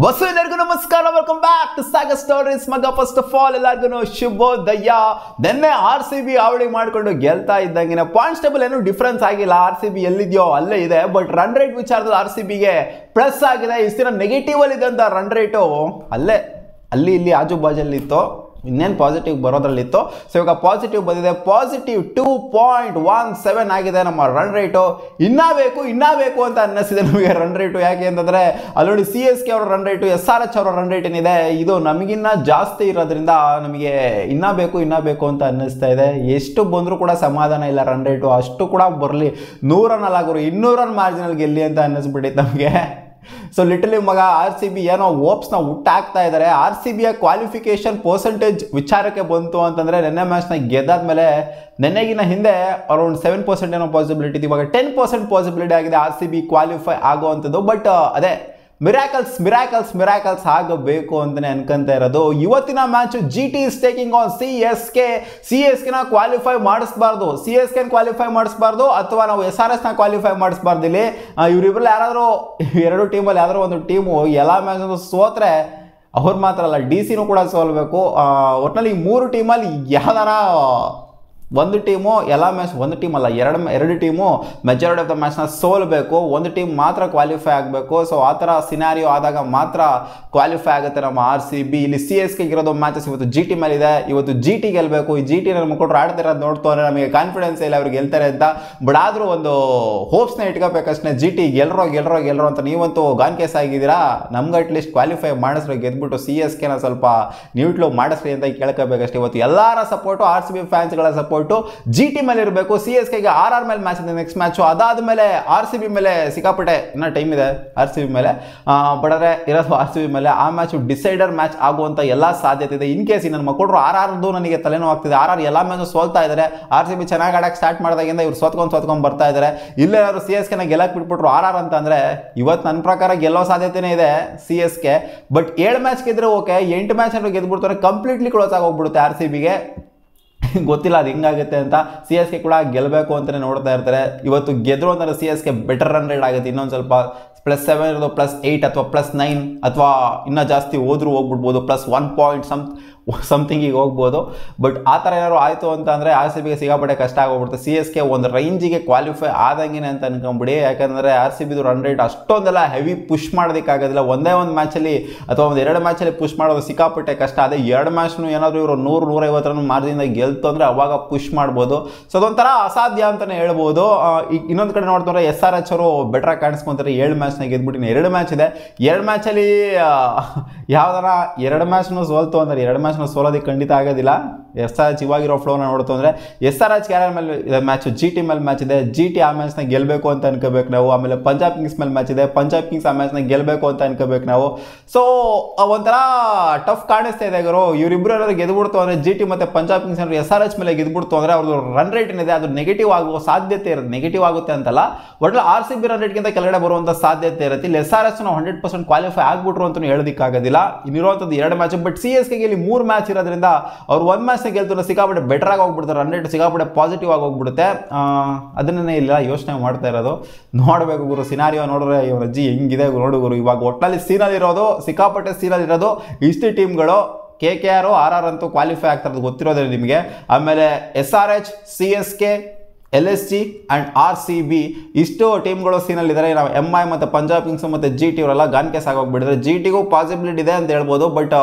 ವಸು ಎಲ್ಲರಿಗೂ ನಮಸ್ಕಾರ, welcome back to Saga Stories. ಮಗ ಫಸ್ಟ್ ಆಫ್ ಆಲ್ ಎಲ್ಲರಿಗೂ ಶುಭೋದಯ. ನಿನ್ನೆ RCB ಅವಳಿ ಮಾಡಿಕೊಂಡು ಗೆಲ್ತಾ ಇದ್ದಂಗೆ ಪಾಯಿಂಟ್ಸ್ ಟೇಬಲ್ ಏನು ಡಿಫ್ರೆನ್ಸ್ ಆಗಿಲ್ಲ. RCB ಎಲ್ಲಿದೆಯೋ ಅಲ್ಲೇ ಇದೆ. ಬಟ್ ರನ್ ರೇಟ್ ವಿಚಾರದಲ್ಲಿ RCBಗೆ ಪ್ಲಸ್ ಆಗಿದೆ. ಇಷ್ಟು ದಿನ ನೆಗೆಟಿವ್ ಅಲ್ಲಿ ಇದ್ದಂಥ ರನ್ ರೇಟು ಅಲ್ಲಿ ಇಲ್ಲಿ ಆಜು ಬಾಜಲ್ಲಿ ಇತ್ತು. ಇನ್ನೇನು ಪಾಸಿಟಿವ್ ಬರೋದ್ರಲ್ಲಿತ್ತು. ಸೊ ಇವಾಗ ಪಾಸಿಟಿವ್ ಬಂದಿದೆ. ಪಾಸಿಟಿವ್ 2.17 ಆಗಿದೆ ನಮ್ಮ ರನ್ ರೇಟು. ಇನ್ನೂ ಬೇಕು ಅಂತ ಅನ್ನಿಸಿದೆ ನಮಗೆ ರನ್ ರೇಟು. ಯಾಕೆ ಅಂತಂದರೆ ಅಲ್ಲಿ CSK ಅವರ ರನ್ ರೇಟು, SRH ಅವರ ರನ್ ರೇಟ್ ಏನಿದೆ ಇದು ನಮಗಿನ್ನ ಜಾಸ್ತಿ ಇರೋದ್ರಿಂದ ನಮಗೆ ಇನ್ನೂ ಬೇಕು ಅಂತ ಅನ್ನಿಸ್ತಾ ಇದೆ. ಎಷ್ಟು ಬಂದರೂ ಕೂಡ ಸಮಾಧಾನ ಇಲ್ಲ ರನ್ ರೇಟು. ಅಷ್ಟು ಕೂಡ ಬರಲಿ, 100 ರನ್ ಅಲ್ಲಾಗೋರು 200 ರನ್ ಮಾರ್ಜಿನಲ್ಲಿ ಗೆಲ್ಲಿ ಅಂತ ಅನ್ನಿಸ್ಬಿಟ್ಟಿತ್ತು ನಮಗೆ. ಸೊ ಲಿಟಲಿ ಮಗ RCB ಏನೋ ಹೋಪ್ಸ್ನ ಹುಟ್ಟಾಕ್ತಾ ಇದ್ದಾರೆ. RCBಯ ಕ್ವಾಲಿಫಿಕೇಶನ್ ಪರ್ಸೆಂಟೇಜ್ ವಿಚಾರಕ್ಕೆ ಬಂತು ಅಂತಂದರೆ ನೆನ್ನೆ ಮ್ಯಾಚ್ನ ಗೆದ್ದಾದ್ಮೇಲೆ ನೆನ್ನೆಗಿನ ಹಿಂದೆ ಅರೌಂಡ್ 7% ಏನೋ ಪಾಸಿಬಿಲಿಟಿ ಇತ್ತು. ಇವಾಗ 10% ಪಾಸಿಬಿಲಿಟಿ ಆಗಿದೆ RCB ಕ್ವಾಲಿಫೈ ಆಗುವಂಥದ್ದು. ಬಟ್ ಅದೇ ಮಿರಾಕಲ್ಸ್ ಆಗಬೇಕು ಅಂತಲೇ ಅನ್ಕೊಂತ ಇರೋದು. ಇವತ್ತಿನ match GT is taking on CSKನ ಕ್ವಾಲಿಫೈ ಮಾಡಿಸ್ಬಾರ್ದು ಅಥವಾ ನಾವು SRHನ ಕ್ವಾಲಿಫೈ ಮಾಡಿಸ್ಬಾರ್ದು. ಇಲ್ಲಿ ಇವರಿಬ್ಬರಲ್ಲಿ ಯಾರಾದರೂ ಎರಡು ಟೀಮಲ್ಲಿ ಯಾವ್ದಾದ್ರು ಒಂದು ಟೀಮು ಎಲ್ಲ ಮ್ಯಾಚ್ ಸೋತ್ರೆ ಅವ್ರು ಮಾತ್ರ ಅಲ್ಲ, DC ಕೂಡ ಸೋಲ್ಬೇಕು. ಒಟ್ಟಿನಲ್ಲಿ ಈ ಮೂರು ಟೀಮಲ್ಲಿ ಯಾವ್ದಾರ ಒಂದು ಟೀಮು ಎಲ್ಲ ಮ್ಯಾಚ್, ಒಂದು ಟೀಮ್ ಅಲ್ಲ ಎರಡು ಟೀಮು ಮೆಜಾರಿಟಿ ಆಫ್ ದ ಮ್ಯಾಚ್ನ ಸೋಲ್ಬೇಕು. ಒಂದು ಟೀಮ್ ಮಾತ್ರ ಕ್ವಾಲಿಫೈ ಆಗಬೇಕು. ಸೊ ಆ ಥರ ಸಿನಾರಿಯೋ ಆದಾಗ ಮಾತ್ರ ಕ್ವಾಲಿಫೈ ಆಗುತ್ತೆ ನಮ್ಮ RCB. ಇಲ್ಲಿ CSK ಇರೋದು ಮ್ಯಾಚಸ್ ಇವತ್ತು GT ಮೇಲಿದೆ. ಇವತ್ತು GT ಗೆಲ್ಲಬೇಕು. ಈ GT ನನ್ನ ಮುಖಂಡರು ಆಡ್ತಿರೋದು ನೋಡ್ತವ್ರೆ, ನಮಗೆ ಕಾನ್ಫಿಡೆನ್ಸ್ ಇಲ್ಲ ಅವ್ರು ಗೆಲ್ತಾರೆ ಅಂತ. ಬಟ್ ಆದರೂ ಒಂದು ಹೋಪ್ಸ್ನ ಇಟ್ಕೋಬೇಕಷ್ಟೇ. GT ಗೆಲ್ಲರೋ ಅಂತ. ನೀವಂತೂ ಗಾನ್ ಕೇಸ್ ಆಗಿದ್ದೀರಾ. ನಮ್ಗೆ ಅಟ್ಲೀಸ್ಟ್ ಕ್ವಾಲಿಫೈ ಮಾಡಿಸ್ರಿ, ಗೆದ್ಬಿಟ್ಟು CSKನ ಸ್ವಲ್ಪ ನ್ಯೂಟ್ಲು ಮಾಡಿಸ್ರಿ ಅಂತ ಕೇಳ್ಕೋಬೇಕಷ್ಟೇ. ಇವತ್ತು ಎಲ್ಲರ ಸಪೋರ್ಟು RCB ಫ್ಯಾನ್ಸ್ಗಳ ಸಪೋರ್ಟ್ GT ಮೇಲೆ ಇರಬೇಕು. CSKಗೆ RR ಮೇಲೆ ಮ್ಯಾಚ್ ಇದೆ ನೆಕ್ಸ್ಟ್ ಮ್ಯಾಚು. ಅದಾದ್ಮೇಲೆ RCB ಮೇಲೆ ಸಿಕ್ಕಾಪಟ್ಟೆ ಇನ್ನೂ ಟೈಮ್ ಇದೆ RCB ಮೇಲೆ. ಬಡರೆ ಇರೋದು RCB ಮೇಲೆ. ಆ ಮ್ಯಾಚು ಡಿಸೈಡರ್ ಮ್ಯಾಚ್ ಆಗುವಂಥ ಎಲ್ಲ ಸಾಧ್ಯತೆ ಇದೆ. ಇನ್ ಕೇಸ್ ನನ್ನ ಮಕ್ಕಳು RRದು ನನಗೆ ತಲೆನೋವು ಆಗ್ತಿದೆ. RR ಎಲ್ಲ ಮ್ಯಾಚು ಸೋಲ್ತಾ ಇದ್ದಾರೆ. RCB ಚೆನ್ನಾಗಿ ಆಡಕ್ಕೆ ಸ್ಟಾರ್ಟ್ ಮಾಡಿದಾಗಿಂದ ಇವ್ರು ಸೋತ್ಕೊಂಡು ಬರ್ತಾ ಇದ್ದಾರೆ. ಇಲ್ಲೇನಾದ್ರು CSKನ ಗೆಲ್ಲಕ್ಕೆ ಬಿಟ್ಬಿಟ್ರು RR ಅಂತ ಅಂದರೆ ಇವತ್ತು ನನ್ನ ಪ್ರಕಾರ ಗೆಲ್ಲೋ ಸಾಧ್ಯತೆನೇ ಇದೆ CSK. ಬಟ್ 7 ಮ್ಯಾಚ್ ಗೆದ್ರೆ ಓಕೆ, 8 ಮ್ಯಾಚ್ ಏನಾದ್ರು ಗೆದ್ಬಿಡ್ತಾರೆ ಕಂಪ್ಲೀಟ್ಲಿ ಕ್ಲೋಸ್ ಆಗೋಗ್ಬಿಡುತ್ತೆ RCBಗೆ. ಗೊತ್ತಿಲ್ಲ ಅದು ಹೆಂಗಾಗುತ್ತೆ ಅಂತ. CSK ಕೂಡ ಗೆಲ್ಲಬೇಕು ಅಂತಲೇ ನೋಡ್ತಾ ಇರ್ತಾರೆ. ಇವತ್ತು ಗೆದ್ರು ಅಂತಂದರೆ CSK ಬೆಟರ್ ರನ್ ರೇಟ್ ಆಗುತ್ತೆ. ಇನ್ನೊಂದು ಸ್ವಲ್ಪ +7 ಇರೋದು +8 ಅಥವಾ +9 ಅಥವಾ ಇನ್ನೂ ಜಾಸ್ತಿ ಹೋದ್ರೂ ಹೋಗ್ಬಿಡ್ಬೋದು. +1 ಪಾಯಿಂಟ್ ಸಮಥಿಂಗಿಗೆ ಹೋಗ್ಬೋದು. ಬಟ್ ಆ ಥರ ಏನಾದ್ರು ಆಯಿತು ಅಂತ ಅಂದರೆ RCBಗೆ ಸಿಗಾಪಟ್ಟೆ ಕಷ್ಟ ಆಗೋಗ್ಬಿಡುತ್ತೆ. CSK ಒಂದು ರೇಂಜಿಗೆ ಕ್ವಾಲಿಫೈ ಆದಂಗೆ ಅಂತ ಅನ್ಕೊಂಬಿಡಿ. ಯಾಕಂದರೆ RCBದು ರನ್ ರೇಟ್ ಅಷ್ಟೊಂದೆಲ್ಲ ಹೆವಿ ಪುಷ್ ಮಾಡೋದಕ್ಕಾಗೋದಿಲ್ಲ. ಒಂದೇ ಒಂದು ಮ್ಯಾಚಲ್ಲಿ ಅಥವಾ ಒಂದು 2 ಮ್ಯಾಚಲ್ಲಿ ಪುಷ್ ಮಾಡೋದು ಸಿಕ್ಕಾಪಟ್ಟೆ ಕಷ್ಟ. ಅದೇ 2 ಮ್ಯಾಚ್ನು ಏನಾದರೂ ಇವರು 100-150 ರನ್ ಮಾರ್ಜಿನಿಂದ ಗೆಲ್ತು ಅಂದರೆ ಅವಾಗ ಪುಷ್ ಮಾಡ್ಬೋದು. ಸೊ ಅದೊಂಥರ ಅಸಾಧ್ಯ ಅಂತಲೇ ಹೇಳ್ಬೋದು. ಈಗ ಇನ್ನೊಂದು ಕಡೆ ನೋಡ್ತಾರೆ SRH ಅವರು ಬೆಟ್ರಾಗಿ ಕಾಣಿಸ್ಕೊಂತಾರೆ. 7 ಮ್ಯಾಚ್ನ ಗೆದ್ಬಿಟ್ಟು 2 ಮ್ಯಾಚ್ ಇದೆ. 2 ಮ್ಯಾಚಲ್ಲಿ ಯಾವ್ದಾರ 2 ಮ್ಯಾಚ್ನು ಸೋಲ್ತು ಅಂದರೆ 2 ಮ್ಯಾಚ್ನ ಸೋಲೋದಕ್ಕೆ ಖಂಡಿತ ಆಗೋದಿಲ್ಲ. SRH ಇವಾಗಿರೋ ಫ್ಲೋನ ನೋಡ್ತು ಅಂದರೆ SRH ಯಾರ್ಯಾರ ಮೇಲೆ ಇದೆ ಮ್ಯಾಚು, GT ಮೇಲೆ ಮ್ಯಾಚ್ ಇದೆ. GT ಆ ಮ್ಯಾಚ್ನ ಗೆಲ್ಲಬೇಕು ಅಂತ ಅನ್ಕೋಬೇಕು ನಾವು. ಆಮೇಲೆ ಪಂಜಾಬ್ ಕಿಂಗ್ಸ್ ಮೇಲೆ ಮ್ಯಾಚ್ ಇದೆ. ಪಂಜಾಬ್ ಕಿಂಗ್ಸ್ ಆ ಮ್ಯಾಚ್ನ ಗೆಲ್ಲಬೇಕು ಅಂತ ಅನ್ಕೋಬೇಕು ನಾವು. ಸೊ ಒಂಥರ ಟಫ್ ಕಾಣಿಸ್ತಾ ಇದೆ ಗುರು. ಇವರಿಬ್ಬರು ಏನಾದ್ರು ಗೆದ್ಬಿಡ್ತು ಅಂದರೆ GT ಮತ್ತು ಪಂಜಾಬ್ ಕಿಂಗ್ಸ್ ಏನಾದ್ರು SRH ಮೇಲೆ ಗೆದ್ಬಿಡ್ತು ಅಂದರೆ ಅವ್ರದ್ದು ರನ್ ರೇಟ್ ಏನಿದೆ ಅದು ನೆಗೆಟಿವ್ ಆಗುವ ಸಾಧ್ಯತೆ ಇರುತ್ತೆ. ನೆಗೆಟಿವ್ ಆಗುತ್ತೆ ಅಂತಲ್ಲ, ಒಟ್ಟು RCB ರನ್ ರೇಟ್ಗಿಂತ ಕೆಳಗಡೆ ಬರುವಂಥ ಸಾಧ್ಯತೆ ಇರುತ್ತೆ. ಇಲ್ಲಿ SRH 100% ಕ್ವಾಲಿಫೈ ಆಗ್ಬಿಟ್ರು ಅಂತಲೂ ಹೇಳೋದಕ್ಕಾಗೋದಿಲ್ಲ. ಇನ್ನಿರುವಂಥದ್ದು 2 ಮ್ಯಾಚ್. ಬಟ್ CSKಗೆ ಇಲ್ಲಿ 3 ಮ್ಯಾಚ್ ಇರೋದ್ರಿಂದ ಅವ್ರು 1 ಮ್ಯಾಚ್ನ ಗೆಲ್ತು ಸಿಕ್ಕಾಪಟ್ಟೆ ಬೆಟರ್ ಆಗಿ ಹೋಗ್ಬಿಡ್ತಾರೆ. ರನ್ ರೇಟ್ ಸಿಕ್ಕಾಪಟ್ಟೆ ಪಾಸಿಟಿವ್ ಆಗಿ ಹೋಗ್ಬಿಡುತ್ತೆ. ಅದನ್ನೇ ಇಲ್ಲ ಯೋಚನೆ ಮಾಡ್ತಾ ಇರೋದು. ನೋಡಬೇಕು ಗುರು, ಸಿನಾರಿಯೋ ನೋಡಿದ್ರೆ ಇವ್ರ ಅಜ್ಜಿ ಹೆಂಗಿದೆ ನೋಡು ಗುರು. ಇವಾಗ ಒಟ್ಟಲ್ಲಿ ಸಿಕ್ಕಾಪಟ್ಟೆ ಸೀನಲ್ಲಿರೋದು ಇಷ್ಟು ಟೀಮ್ಗಳು. KKR RR ಅಂತೂ ಕ್ವಾಲಿಫೈ ಆಗ್ತಿರೋದು ಗೊತ್ತಿರೋದೇ ನಿಮಗೆ. ಆಮೇಲೆ SRH, CSK, LSG and RCB ಇಷ್ಟು ಟೀಮ್ಗಳು ಸೀನಲ್ಲಿದ್ದಾರೆ. ನಾವು MI ಮತ್ತು ಪಂಜಾಬ್ ಕಿಂಗ್ಸ್ ಮತ್ತು GT ಇವರೆಲ್ಲ ಗಾನ್ ಕೇಸ್ ಆಗೋಗ್ಬಿಟ್ಟಿದ್ದಾರೆ. GTಗೂ ಪಾಸಿಬಿಲಿಟಿ ಇದೆ ಅಂತ ಹೇಳ್ಬೋದು. ಬಟ್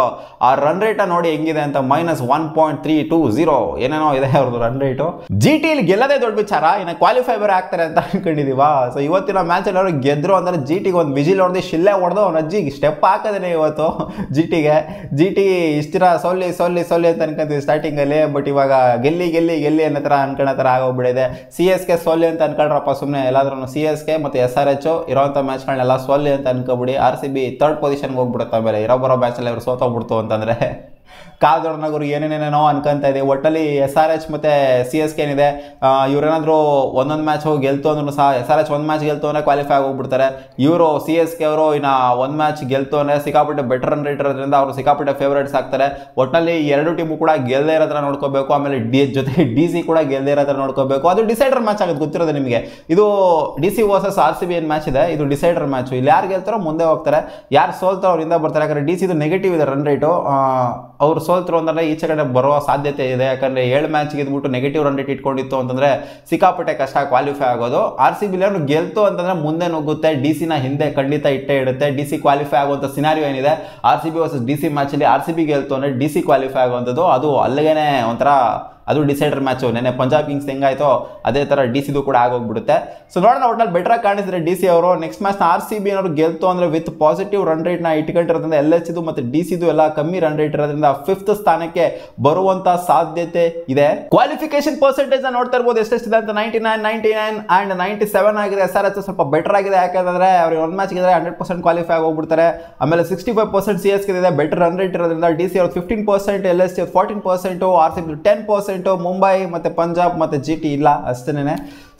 ಆ ರನ್ ರೇಟ ನೋಡಿ ಹೆಂಗಿದೆ ಅಂತ, -1.320 ಏನೇನೋ ಇದೆ ಅವ್ರದ್ದು ರನ್ ರೇಟು. GT ಇಲ್ಲಿ ಗೆಲ್ಲದೇ ದೊಡ್ಡ ವಿಚಾರ, ಇನ್ನು ಕ್ವಾಲಿಫೈ ಬೇರೆ ಆಗ್ತಾರೆ ಅಂತ ಅನ್ಕೊಂಡಿದೀವ. ಸೊ ಇವತ್ತಿನ ಮ್ಯಾಚಲ್ಲಿ ಅವರು ಗೆದ್ರು ಅಂದರೆ GTಗೆ ಒಂದು ವಿಜಿಲ್ ಹೊಡೆದು ಶಿಲ್ಲೆ ಹೊಡೆದು ಅವ್ನ ಅಜ್ಜಿಗೆ ಸ್ಟೆಪ್ ಹಾಕೋದೇನೆ ಇವತ್ತು GTಗೆ. GT ಇಷ್ಟಿರ ಸೋಲ್ಲಿ ಅಂತ ಅನ್ಕೊಂತೀವಿ ಸ್ಟಾರ್ಟಿಂಗಲ್ಲಿ. ಬಟ್ ಇವಾಗ ಗೆಲ್ಲಿ ಅನ್ನೋ ಥರ ಅನ್ಕೊಳ್ಳೋ ಥರ ಆಗೋಗ್ಬಿಟ್ಟಿದೆ. CSK ಸೋಲಿ ಅಂತ ಅನ್ಕೊಳ್ರಪ್ಪ ಸುಮ್ಮನೆ. ಎಲ್ಲಾದ್ರೂ CSK ಮತ್ತು SRH ಇರೋಂಥ ಮ್ಯಾಚ್ಗಳನ್ನೆಲ್ಲ ಸೋಲಿ ಅಂತ ಅನ್ಕೋಬಿಡಿ. RCB 3rd ಪೊಸಿಷನ್ಗೆ ಹೋಗ್ಬಿಡುತ್ತೆ. ಆಮೇಲೆ ಬರೋ ಮ್ಯಾಚಲ್ಲಿ ಅವ್ರು ಸೋತೋಗ್ಬಿಡ್ತು ಅಂತಂದರೆ ಕಾದೊಡನಗರು ಏನೇನೇನೋ ಅನ್ಕೊಂತ ಇದೆ. ಒಟ್ಟಲ್ಲಿ SRH ಮತ್ತು CSK ಏನಿದೆ, ಇವ್ರೇನಾದರೂ ಒಂದೊಂದು ಮ್ಯಾಚ್ ಹೋಗಿ ಗೆಲ್ತು ಅಂದ್ರೂ ಸಹ SRH ಒಂದು ಮ್ಯಾಚ್ ಗೆಲ್ತು ಅಂದರೆ ಕ್ವಾಲಿಫೈ ಆಗೋಗ್ಬಿಡ್ತಾರೆ. ಇವರು CSK ಅವರು ಇನ್ನು ಒಂದು ಮ್ಯಾಚ್ ಗೆಲ್ತು ಅಂದರೆ ಸಿಕ್ಕಾಪಟ್ಟೆ ಬೆಟರ್ ರನ್ ರೇಟ್ ಇರೋದ್ರಿಂದ ಅವರು ಸಿಕ್ಕಾಪಟ್ಟೆ ಫೇವರೇಟ್ಸ್ ಆಗ್ತಾರೆ. ಒಟ್ಟಿನಲ್ಲಿ ಎರಡು ಟೀಮು ಕೂಡ ಗೆಲ್ಲದೇ ಇರೋ ಥರ ನೋಡ್ಕೋಬೇಕು. ಆಮೇಲೆ ಜೊತೆಗೆ DC ಕೂಡ ಗೆಲ್ಲದೇ ಇರೋ ಥರ ನೋಡ್ಕೋಬೇಕು. ಅದು ಡಿಸೈಡರ್ ಮ್ಯಾಚ್ ಆಗುತ್ತೆ, ಗೊತ್ತಿರೋದು ನಿಮಗೆ. ಇದು DC ವರ್ಸಸ್ RCB ಏನು ಮ್ಯಾಚ್ ಇದೆ, ಇದು ಡಿಸೈಡರ್ ಮ್ಯಾಚು. ಇಲ್ಲಿ ಯಾರು ಗೆಲ್ತಾರೋ ಮುಂದೆ ಹೋಗ್ತಾರೆ, ಯಾರು ಸೋಲ್ತಾರೋ ಅವರಿಂದ ಬರ್ತಾರೆ. ಯಾಕಂದರೆ DC ಇದು ನೆಗೆಟಿವ್ ಇದೆ ರನ್ ರೇಟು. ಅವ್ರು ಸೋಲ್ತರು ಅಂತಂದರೆ ಈಚೆ ಕಡೆ ಬರೋ ಸಾಧ್ಯತೆ ಇದೆ. ಯಾಕಂದರೆ 7 ಮ್ಯಾಚ್ ಗೆದ್ಬಿಟ್ಟು ನೆಗೆಟಿವ್ ರನ್ ರೇಟ್ ಇಟ್ಕೊಂಡಿತ್ತು ಅಂತಂದರೆ ಸಿಕ್ಕಾಪಟ್ಟೆ ಕಷ್ಟ ಕ್ವಾಲಿಫೈ ಆಗೋದು. RCB ಗೆಲ್ತು ಅಂತಂದರೆ ಮುಂದೆ ನುಗ್ಗುತ್ತೆ, DC ನ ಹಿಂದೆ ಖಂಡಿತ ಇಟ್ಟೇ ಇಡುತ್ತೆ. DC ಕ್ವಾಲಿಫೈ ಆಗುವಂಥ ಸಿನಾರಿಯೋ ಏನಿದೆ, RCB ವರ್ಸಸ್ DC ಮ್ಯಾಚಲ್ಲಿ RCB ಗೆಲ್ತು ಅಂದರೆ DC ಕ್ವಾಲಿಫೈ ಆಗುವಂಥದ್ದು. ಅದು ಅಲ್ಲಿಗೇನೆ ಒಂಥರ ಅದು ಡಿಸೈಡರ್ ಮ್ಯಾಚು. ನೆನ್ನೆ ಪಂಜಾಬ್ ಕಿಂಗ್ಸ್ ಹೆಂಗಾಯ್ತೋ ಅದೇ ಥರ DCದು ಕೂಡ ಆಗೋಗ್ಬಿಡುತ್ತೆ. ಸೊ ನೋಡೋಣ, ಒಟ್ನಲ್ಲಿ ಬೆಟ್ರಾಗಿ ಕಾಣಿಸಿದ್ರೆ DC ಅವರು. ನೆಕ್ಸ್ಟ್ ಮ್ಯಾಚ್ನ RCB ಏನಾದ್ರು ಗೆಲ್ತು ಅಂದರೆ ವಿತ್ ಪಾಸಿಟಿವ್ ರನ್ ರೇಟ್ನ ಇಟ್ಕೊಂಡಿರೋದ್ರಿಂದ LHದು ಮತ್ತು DCದು ಎಲ್ಲ ಕಮ್ಮಿ ರನ್ ರೇಟ್ ಇರೋದ್ರಿಂದ 5th ಸ್ಥಾನಕ್ಕೆ ಬರುವಂಥ ಸಾಧ್ಯತೆ ಇದೆ. ಕ್ವಾಲಿಫಿಕೇಶನ್ ಪರ್ಸೆಂಟೇಜ್ನ ನೋಡ್ತಾ ಇರ್ಬೋದು ಎಷ್ಟೆಷ್ಟಿದೆ ಅಂತ. 99, 99 ಆ್ಯಂಡ್ 97 ಆಗಿದೆ. SRH ಸ್ವಲ್ಪ ಬೆಟರ್ ಆಗಿದೆ, ಯಾಕಂದರೆ ಅವ್ರಿಗೆ ಒಂದು ಮ್ಯಾಚ್ ಗೆದ್ರೆ 100% ಕ್ವಾಲಿಫೈ ಆಗೋಗ್ಬಿಡ್ತಾರೆ. ಆಮೇಲೆ 65% CSK ಇದೆ, ಬೆಟರ್ ರನ್ ರೇಟ್ ಇರೋದ್ರಿಂದ. DC ಅವ್ರು 15%, LHC 14%, RCB 10%, ಮುಂಬೈ ಮತ್ತು ಪಂಜಾಬ್ ಮತ್ತು GT ಇಲ್ಲ ಅಷ್ಟೇನೆ.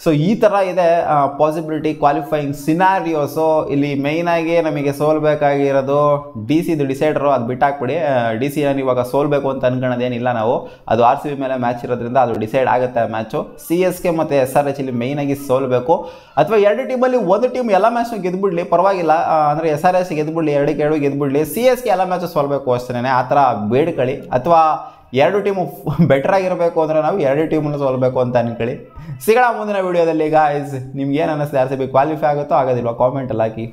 ಸೊ ಈ ಥರ ಇದೆ ಪಾಸಿಬಿಲಿಟಿ ಕ್ವಾಲಿಫೈಯಿಂಗ್ ಸಿನಾರಿಯೋಸು. ಇಲ್ಲಿ ಮೇಯ್ನಾಗಿ ನಮಗೆ ಸೋಲ್ಬೇಕಾಗಿರೋದು DCದು ಡಿಸೈಡರು, ಅದು ಬಿಟ್ಟಾಕ್ಬಿಡಿ. DC ಇವಾಗ ಸೋಲ್ಬೇಕು ಅಂತ ಅನ್ಕೊಳ್ಳೋದೇನಿಲ್ಲ ನಾವು, ಅದು RCB ಮೇಲೆ ಮ್ಯಾಚ್ ಇರೋದ್ರಿಂದ ಅದು ಡಿಸೈಡ್ ಆಗುತ್ತೆ ಆ ಮ್ಯಾಚು. CSK ಮತ್ತು SRH ಇಲ್ಲಿ ಮೇಯ್ನಾಗಿ ಸೋಲ್ಬೇಕು, ಅಥವಾ ಎರಡು ಟೀಮಲ್ಲಿ ಒಂದು ಟೀಮ್ ಎಲ್ಲ ಮ್ಯಾಚ್ನ ಗೆದ್ಬಿಡ್ಲಿ ಪರವಾಗಿಲ್ಲ. ಅಂದರೆ SRH ಗೆದ್ಬಿಡ್ಲಿ, 2-2 ಗೆದ್ಬಿಡ್ಲಿ. CSK ಎಲ್ಲ ಮ್ಯಾಚು ಸೋಲ್ಬೇಕು ಅಷ್ಟೇ, ಆ ಥರ ಬೇಡ್ಕೊಳ್ಳಿ. ಅಥವಾ ಎರಡು ಟೀಮು ಬೆಟರ್ ಆಗಿರಬೇಕು ಅಂದರೆ ನಾವು ಎರಡು ಟೀಮನ್ನು ಸೋಲ್ಬೇಕು ಅಂತ ಅನ್ಕೊಳ್ಳಿ. ಸಿಗೋಣ ಮುಂದಿನ ವಿಡಿಯೋದಲ್ಲಿ. ಗಾಯ್ಸ್, ನಿಮ್ಗೆ ಏನು ಅನ್ನಿಸ್ತು, RCB ಕ್ವಾಲಿಫೈ ಆಗುತ್ತೋ ಆಗೋದಿಲ್ವಾ ಕಾಮೆಂಟಲ್ಲಿ ಹಾಕಿ.